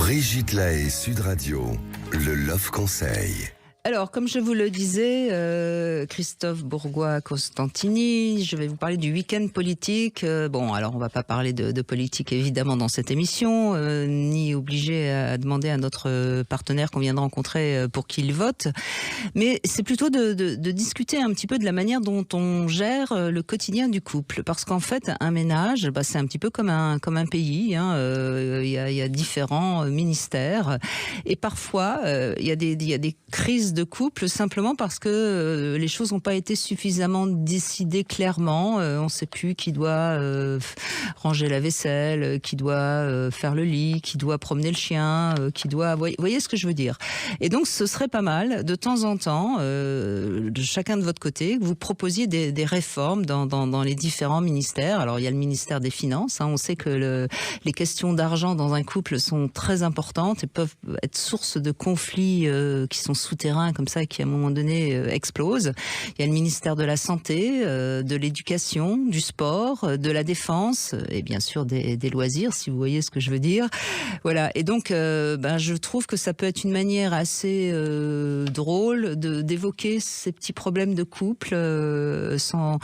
Brigitte Lahaie, Sud Radio, le Love Conseil. Alors, comme je vous le disais, Christophe Bourgois-Costantini, je vais vous parler du week-end politique. Bon, alors on va pas parler de politique évidemment dans cette émission, ni obliger à demander à notre partenaire qu'on vient de rencontrer pour qu'il vote. Mais c'est plutôt de discuter un petit peu de la manière dont on gère le quotidien du couple. Parce qu'en fait, un ménage, c'est un petit peu comme un pays. Il y a différents ministères. Et parfois, il y a des crises de couple simplement parce que les choses n'ont pas été suffisamment décidées clairement. On ne sait plus qui doit ranger la vaisselle, qui doit faire le lit, qui doit promener le chien, qui doit... Vous voyez ce que je veux dire? Et donc, ce serait pas mal, de temps en temps, de chacun de votre côté, que vous proposiez des réformes dans les différents ministères. Alors, il y a le ministère des Finances. On sait que les questions d'argent dans un couple sont très importantes et peuvent être source de conflits qui sont souterrains comme ça, qui à un moment donné explosent. Il y a le ministère de la Santé, de l'Éducation, du Sport, de la Défense et bien sûr des loisirs, si vous voyez ce que je veux dire. Voilà. Et donc, je trouve que ça peut être une manière assez drôle d'évoquer ces petits problèmes de couple sans...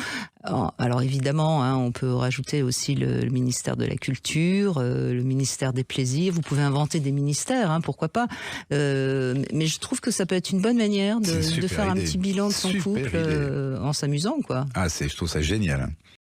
Alors évidemment, on peut rajouter aussi le ministère de la Culture, le ministère des Plaisirs. Vous pouvez inventer des ministères, pourquoi pas. Mais je trouve que ça peut être une bonne manière de faire un petit bilan de son couple en s'amusant, quoi. Je trouve ça génial.